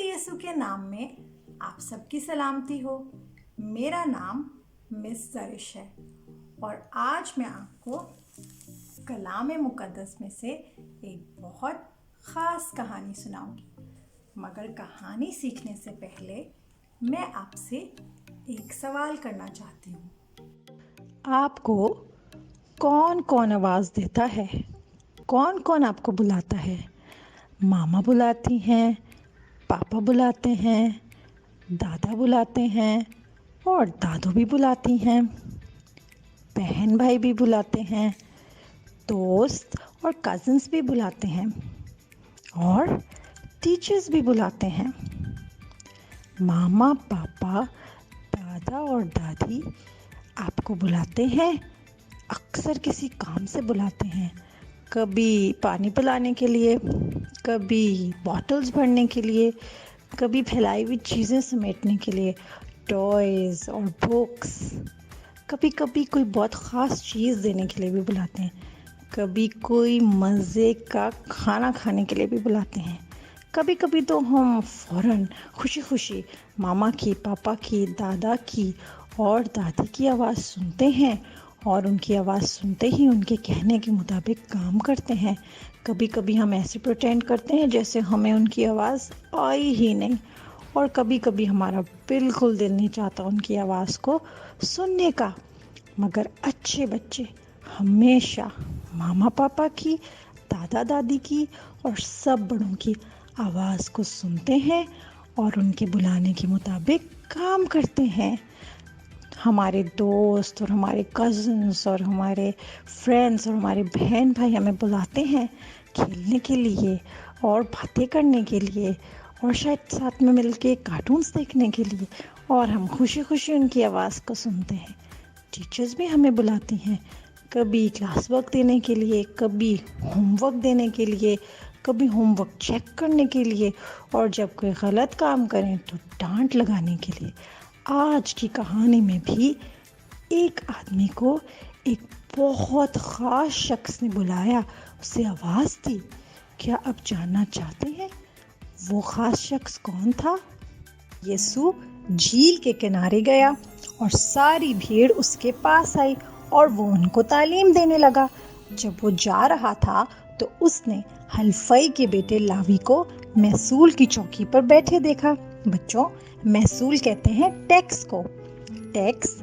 यीशु के नाम में आप सबकी सलामती हो। मेरा नाम मिस जरिश है और आज मैं आपको कलाम मुक़द्दस में से एक बहुत ख़ास कहानी सुनाऊंगी। मगर कहानी सीखने से पहले मैं आपसे एक सवाल करना चाहती हूँ। आपको कौन कौन आवाज़ देता है? कौन कौन आपको बुलाता है? मामा बुलाती हैं, पापा बुलाते हैं, दादा बुलाते हैं और दादू भी बुलाती हैं, बहन भाई भी बुलाते हैं, दोस्त और कज़न्स भी बुलाते हैं और टीचर्स भी बुलाते हैं। मामा, पापा, दादा और दादी आपको बुलाते हैं। अक्सर किसी काम से बुलाते हैं, कभी पानी पिलाने के लिए, कभी बॉटल्स भरने के लिए, कभी फैलाई हुई चीज़ें समेटने के लिए, टॉयज़ और बुक्स। कभी कभी कोई बहुत ख़ास चीज़ देने के लिए भी बुलाते हैं, कभी कोई मज़े का खाना खाने के लिए भी बुलाते हैं। कभी कभी तो हम फ़ौरन खुशी खुशी मामा की, पापा की, दादा की और दादी की आवाज़ सुनते हैं और उनकी आवाज़ सुनते ही उनके कहने के मुताबिक काम करते हैं। कभी कभी हम ऐसे प्रिटेंड करते हैं जैसे हमें उनकी आवाज़ आई ही नहीं, और कभी कभी हमारा बिल्कुल दिल नहीं चाहता उनकी आवाज़ को सुनने का। मगर अच्छे बच्चे हमेशा मामा पापा की, दादा दादी की और सब बड़ों की आवाज़ को सुनते हैं और उनके बुलाने के मुताबिक काम करते हैं। हमारे दोस्त और हमारे कज़न्स और हमारे फ्रेंड्स और हमारे बहन भाई हमें बुलाते हैं खेलने के लिए और बातें करने के लिए और शायद साथ में मिलके कार्टून्स देखने के लिए, और हम खुशी खुशी उनकी आवाज़ को सुनते हैं। टीचर्स भी हमें बुलाती हैं, कभी क्लास वर्क देने के लिए, कभी होमवर्क देने के लिए, कभी होमवर्क चेक करने के लिए, और जब कोई गलत काम करें तो डांट लगाने के लिए। आज की कहानी में भी एक आदमी को एक बहुत ख़ास शख्स ने बुलाया, उसे आवाज़ दी। क्या आप जानना चाहते हैं वो ख़ास शख्स कौन था? यीशु झील के किनारे गया और सारी भीड़ उसके पास आई और वो उनको तालीम देने लगा। जब वो जा रहा था तो उसने हलफई के बेटे लावी को महसूल की चौकी पर बैठे देखा। बच्चों, महसूल कहते हैं टैक्स को। टैक्स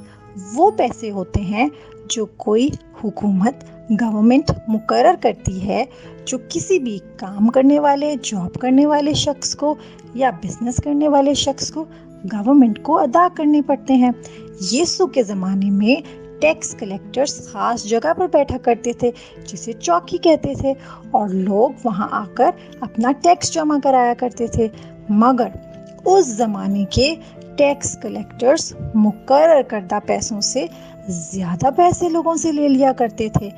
वो पैसे होते हैं जो कोई हुकूमत, गवर्नमेंट मुकर्रर करती है, जो किसी भी काम करने वाले, जॉब करने वाले शख्स को या बिजनेस करने वाले शख्स को, गवर्नमेंट को अदा करने पड़ते हैं। यीशु के ज़माने में टैक्स कलेक्टर्स ख़ास जगह पर बैठा करते थे जिसे चौकी कहते थे, और लोग वहां आकर अपना टैक्स जमा कराया करते थे। मगर उस ज़माने के टैक्स कलेक्टर्स मुकर्रर करदा पैसों से ज़्यादा पैसे लोगों से ले लिया करते थे।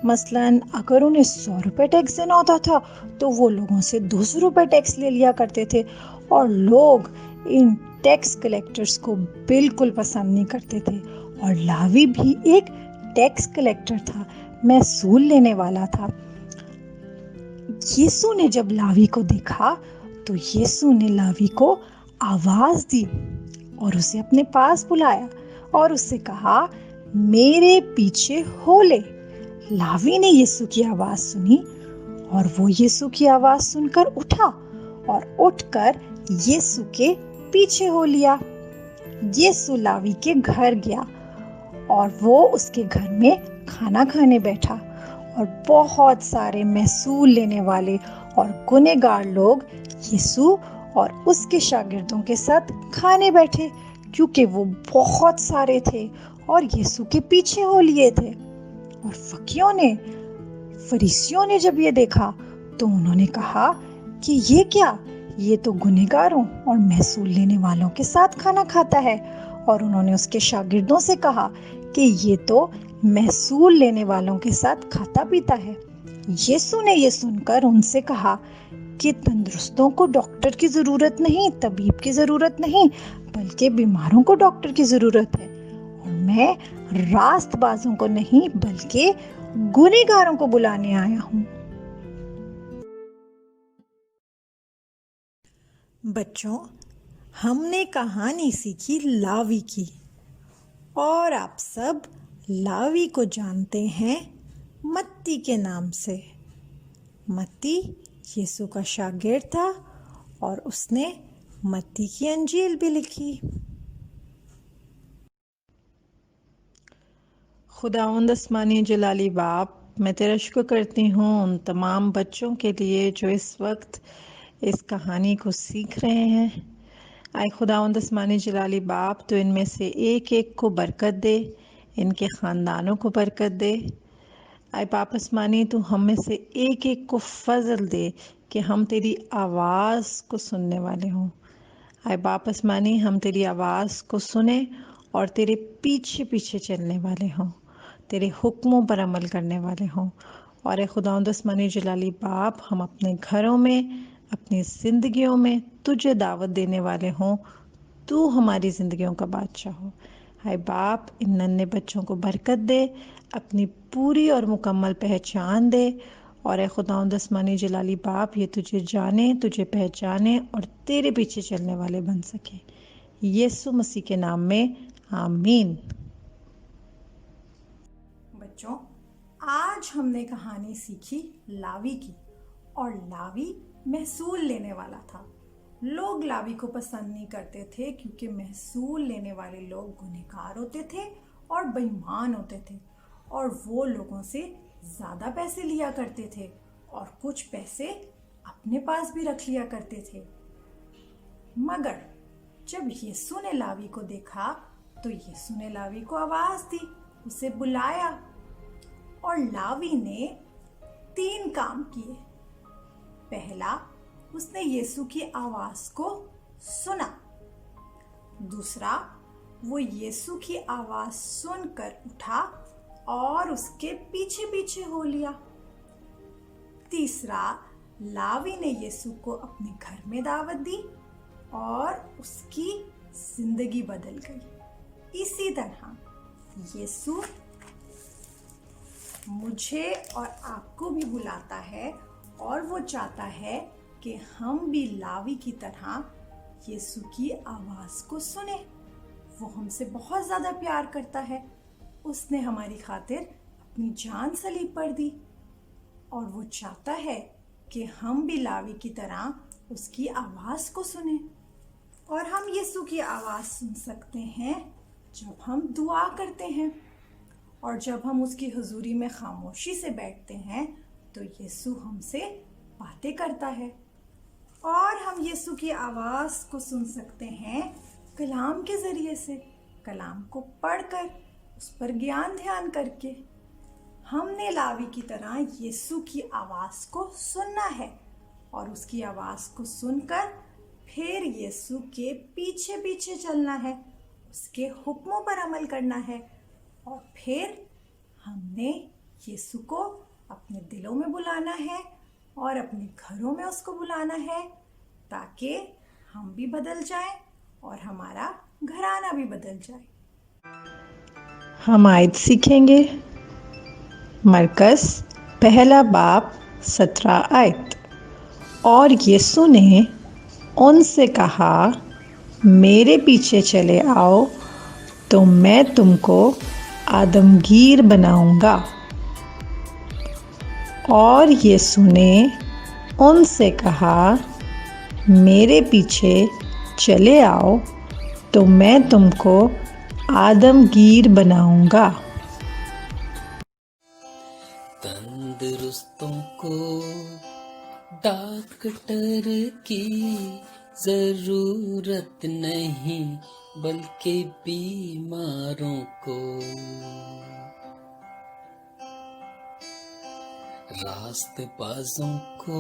मसलन अगर उन्हें 100 रुपये टैक्स देना होता था तो वो लोगों से 200 रुपये टैक्स ले लिया करते थे, और लोग इन टैक्स कलेक्टर्स को बिल्कुल पसंद नहीं करते थे। और लावी भी एक टैक्स कलेक्टर था, महसूल लेने वाला था। यीशु ने जब लावी को देखा तो यीशु ने लावी को आवाज़ दी और उसे अपने पास बुलाया और उससे कहा, मेरे पीछे हो ले। लावी ने यीशु की आवाज़ सुनी और वो यीशु की आवाज़ सुनकर उठा और उठकर यीशु के पीछे हो लिया। यीशु लावी के घर गया और वो उसके घर में खाना खाने बैठा, और बहुत सारे महसूल लेने वाले और गुनहगार लोग यीशु और उसके शागिर्दों के साथ खाने बैठे, क्योंकि वो बहुत सारे थे और यीशु के पीछे हो लिए थे। और फरीसियों ने जब ये देखा तो उन्होंने कहा कि ये क्या, ये तो गुनहगारों और महसूल लेने वालों के साथ खाना खाता है। और उन्होंने उसके शागिर्दों से कहा कि ये तो महसूल लेने वालों के साथ खाता पीता है। यीशु ने ये सुनकर उनसे कहा कि तंदुरुस्तों को डॉक्टर की ज़रूरत नहीं, तबीब की ज़रूरत नहीं, बल्कि बीमारों को डॉक्टर की ज़रूरत है। और मैं रास्तबाजों को नहीं बल्कि गुनहगारों को बुलाने आया हूँ। बच्चों, हमने कहानी सीखी लावी की और आप सब लावी को जानते हैं मत्ती के नाम से। मत्ती यीशु का शागिर्द था और उसने मत्ती की अंजील भी लिखी। खुदावंद आसमानी जलाली बाप, मैं तेरा शुक्र करती हूँ उन तमाम बच्चों के लिए जो इस वक्त इस कहानी को सीख रहे हैं। आए खुदावंद आसमानी जलाली बाप, तो इनमें से एक एक को बरकत दे, इनके ख़ानदानों को बरकत दे। आए बाप आसमानी, तू हम में से एक एक को फजल दे कि हम तेरी आवाज़ को सुनने वाले हों। आए बाप आसमानी, हम तेरी आवाज़ को सुने और तेरे पीछे पीछे चलने वाले हों, तेरे हुक्मों पर अमल करने वाले हों। और खुदावंद आसमानी जलाली बाप, हम अपने घरों में, अपनी ज़िंदगियों में तुझे दावत देने वाले हों, तू हमारी ज़िंदगियों का बादशाह हो। हाय बाप, इन नन्हे बच्चों को बरकत दे, अपनी पूरी और मुकम्मल पहचान दे। और खुदावंद आसमानी जलाली बाप, ये तुझे जाने, तुझे पहचाने और तेरे पीछे चलने वाले बन सके। यीशु मसीह के नाम में आमीन। बच्चों, आज हमने कहानी सीखी लावी की और लावी महसूल लेने वाला था। लोग लावी को पसंद नहीं करते थे क्योंकि महसूल लेने वाले लोग गुनहगार होते थे और बेईमान होते थे और वो लोगों से ज़्यादा पैसे लिया करते थे और कुछ पैसे अपने पास भी रख लिया करते थे। मगर जब यीशु ने लावी को देखा तो यीशु ने लावी को आवाज़ दी, उसे बुलाया और लावी ने 3 काम किए। पहला, उसने यीशु की आवाज़ को सुना। दूसरा, वो यीशु की आवाज़ सुनकर उठा और उसके पीछे पीछे हो लिया। तीसरा, लावी ने यीशु को अपने घर में दावत दी और उसकी जिंदगी बदल गई। इसी तरह यीशु मुझे और आपको भी बुलाता है और वो चाहता है कि हम भी लावी की तरह यीशु की आवाज़ को सुने। वो हमसे बहुत ज़्यादा प्यार करता है। उसने हमारी खातिर अपनी जान सलीब पर दी और वो चाहता है कि हम भी लावी की तरह उसकी आवाज़ को सुने। और हम यीशु की आवाज़ सुन सकते हैं जब हम दुआ करते हैं और जब हम उसकी हुजूरी में खामोशी से बैठते हैं तो यीशु हमसे बातें करता है। और हम यीशु की आवाज़ को सुन सकते हैं कलाम के ज़रिए से, कलाम को पढ़कर, उस पर ज्ञान ध्यान करके। हमने लावी की तरह यीशु की आवाज़ को सुनना है और उसकी आवाज़ को सुनकर फिर यीशु के पीछे पीछे चलना है, उसके हुक्मों पर अमल करना है और फिर हमने यीशु को अपने दिलों में बुलाना है और अपने घरों में उसको बुलाना है ताकि हम भी बदल जाएं और हमारा घराना भी बदल जाए। हम आयत सीखेंगे। मरकस पहला बाब 17 आयत। और यीशु ने उनसे कहा, मेरे पीछे चले आओ तो मैं तुमको आदमगीर बनाऊंगा। और यीशु ने उनसे कहा, मेरे पीछे चले आओ तो मैं तुमको आदमगीर बनाऊंगा। तंदुरुस्तों को डॉक्टर की जरूरत नहीं बल्कि बीमारों को। रास्तबाजों को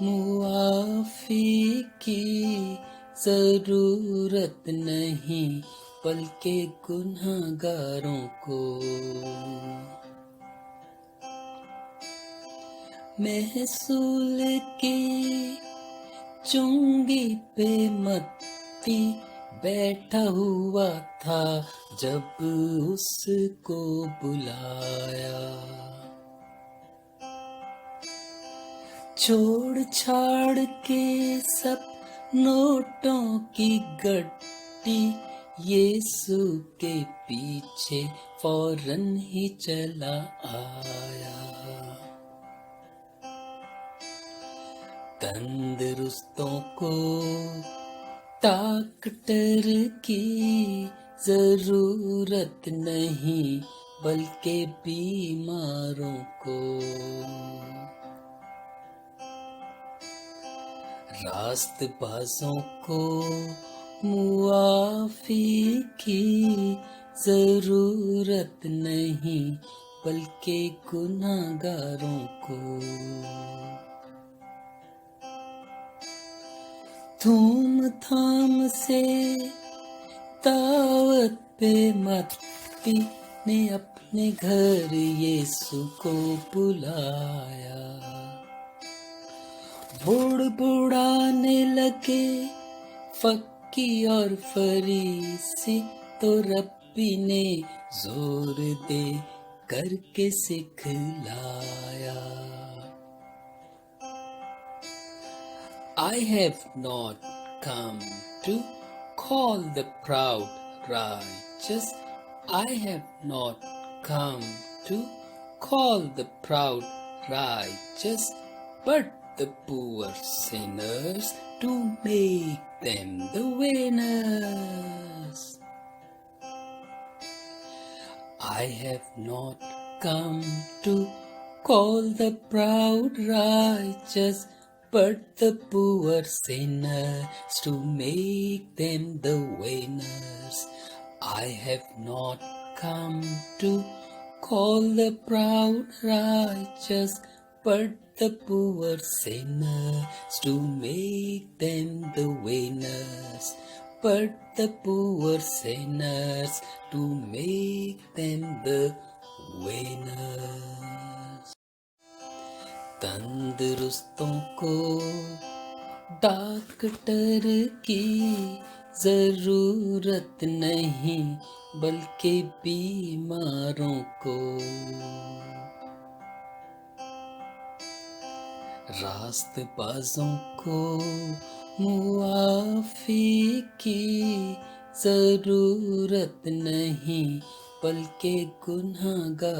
मुआफी की जरूरत नहीं बल्कि गुनहगारों को। महसूल की चुंगी पे मत्ती बैठा हुआ था जब उसको बुलाया। छोड़ छाड़ के सब नोटों की गड्डी यीशु के पीछे फौरन ही चला आया। तंदुरुस्तों को डॉक्टर की जरूरत नहीं, बल्कि बीमारों को। रास्तबाजों को मुआफी की जरूरत नहीं, बल्कि गुनाहगारों को। धूमधाम से दावत पे मत्ती ने अपने घर यीशु को बुलाया। बुड़बुड़ाने लगे फक्की और फरीसी, तो रब्बी ने जोर दे करके सिखलाया। I have not come to call the proud righteous. I have not come to call the proud righteous, but the poor sinners, to make them the winners. I have not come to call the proud righteous, but the poor sinners, to make them the winners. I have not come to call the proud righteous, but the poor sinners, to make them the winners. But the poor sinners, to make them the winners. तंदुरुस्तों को doctor की जरूरत नहीं, बल्कि बीमारों को। रास्तबाजों को मुआफी की जरूरत नहीं, बल्कि गुनाहगार